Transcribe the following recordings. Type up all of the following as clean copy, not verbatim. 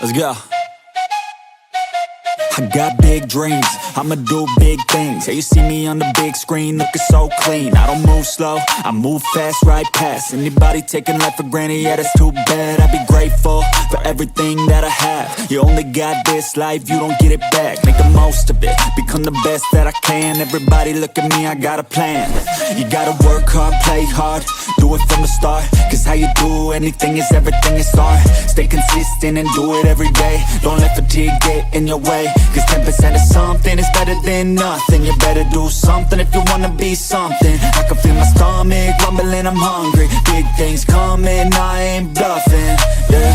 Let's go. I got big dreams, I'ma do big things. Yeah, you see me on the big screen looking so clean. I don't move slow, I move fast, right past anybody taking life for granted, yeah, that's too bad. I'd be grateful for everything that I have. You only got this life, you don't get it back. Make the most of it, become the best that I can. Everybody look at me, I got a plan. You gotta work hard, play hard, do it from the start. Cause how you do anything is everything it's art. Stay consistent and do it every day. Don't let fatigue get in your way. Cause 10% of something is better than nothing. You better do something if you wanna be something. I can feel my stomach rumbling, I'm hungry. Big things coming, I ain't bluffing, yeah.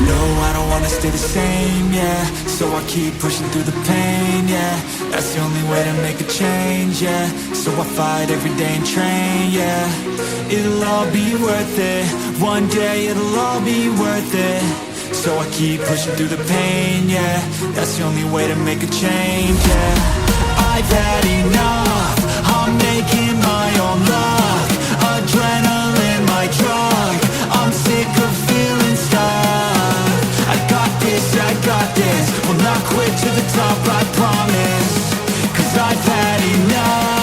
No, I don't wanna stay the same, yeah. So I keep pushing through the pain, yeah. That's the only way to make a change, yeah. So I fight every day and train, yeah. It'll all be worth it. One day it'll all be worth it. So I keep pushing through the pain, yeah. That's the only way to make a change, yeah. I've had enough, I'm making my own luck. Adrenaline, my drug, I'm sick of feeling stuck. I got this, will not quit to the top, I promise. Cause I've had enough.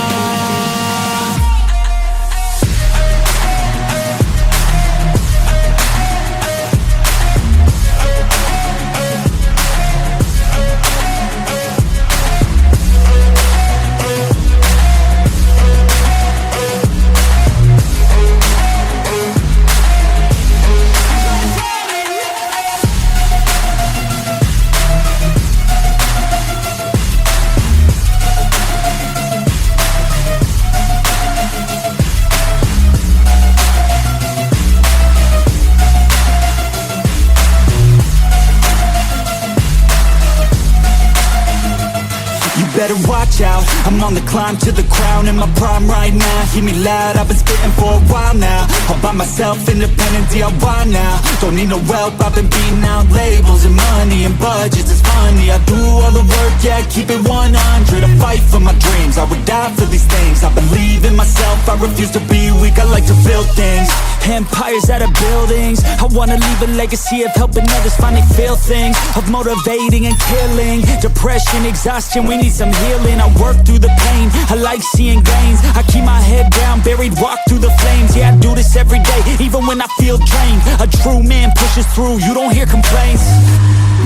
Better watch out, I'm on the climb to the crown. In my prime right now, hear me loud, I've been spitting for a while now. All by myself, independent DIY now. Don't need no help, I've been beating out labels and money and budgets, it's funny. I do all the work, yeah, keep it 100. I fight for my dreams, I would die for these things. I believe in myself, I refuse to be weak, I like to build things. Empires out of buildings, I wanna leave a legacy of helping others finally feel things. Of motivating and killing, depression, exhaustion, we need some healing. I work through the pain, I like seeing gains. I keep my head down, buried, walk through the flames. Yeah, I do this every day, even when I feel drained. A true man pushes through, you don't hear complaints.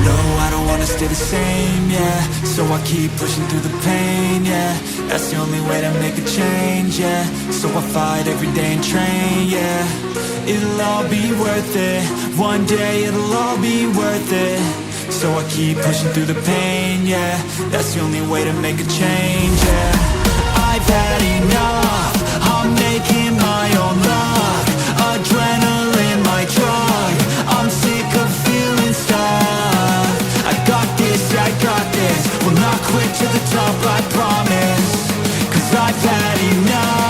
No, I don't wanna stay the same, yeah. So I keep pushing through the pain, yeah. That's the only way to make a change, yeah. So I fight every day and train, yeah. It'll all be worth it. One day it'll all be worth it. So I keep pushing through the pain, yeah. That's the only way to make a change, yeah. I've had enough, I'm making my own luck. Adrenaline, my drug, I'm sick of feeling stuck. I got this, will not quit to the top, I promise. Cause I've had enough.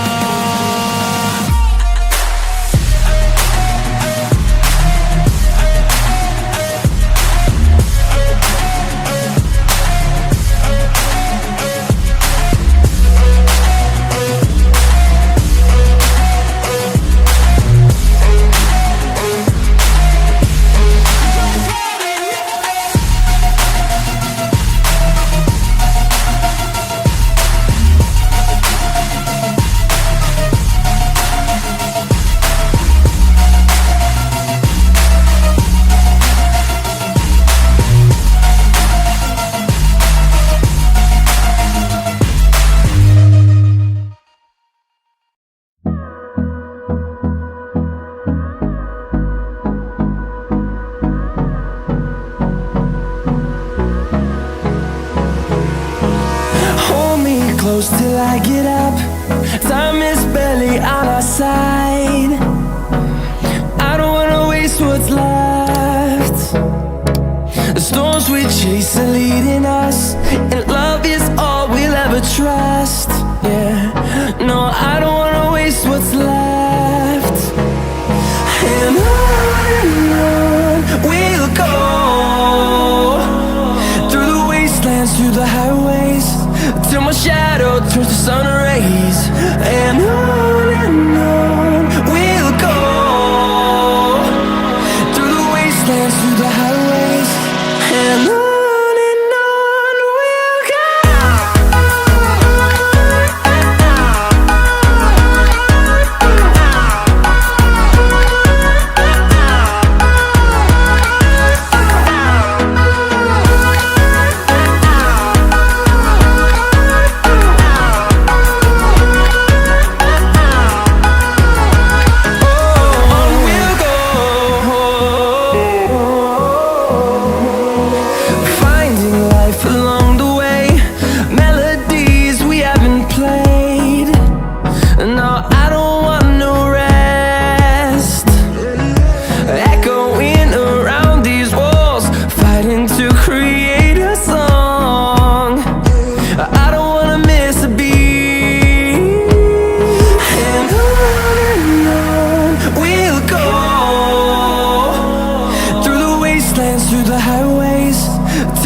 Till I get up, time is barely on our side. I don't wanna waste what's left. The storms we chase are leading us, and love is all we'll ever trust. Yeah, no, I don't wanna waste what's left. And on we'll go, through the wastelands, through the highways, till my shadow turns to sun rays. And on we'll go, through the wastelands, through the highways.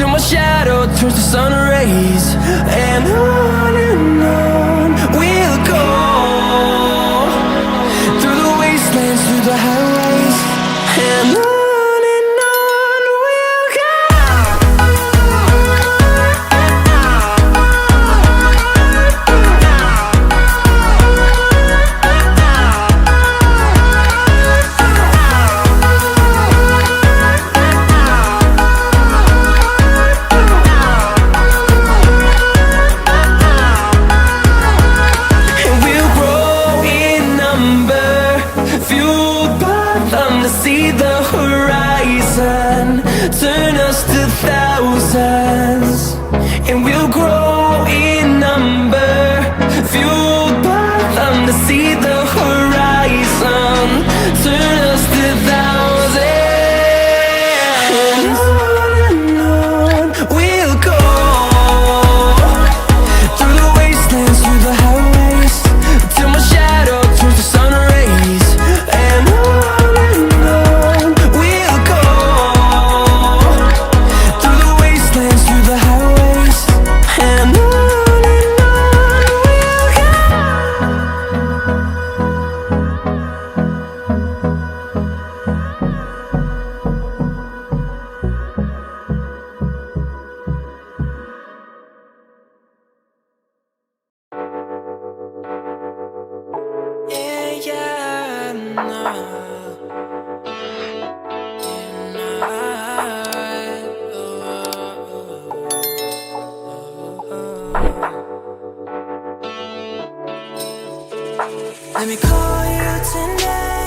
till my shadow turns to sun rays. And on we'll go, through the wastelands, through the highways. And on we'll go. See the horizon turn us to thousands, and we'll grow in number, fueled by them to see the horizon turn us to thousands. And on we'll go, through the wastelands, through the highways, till my shadow turns to sun rays. And let me call you tonight.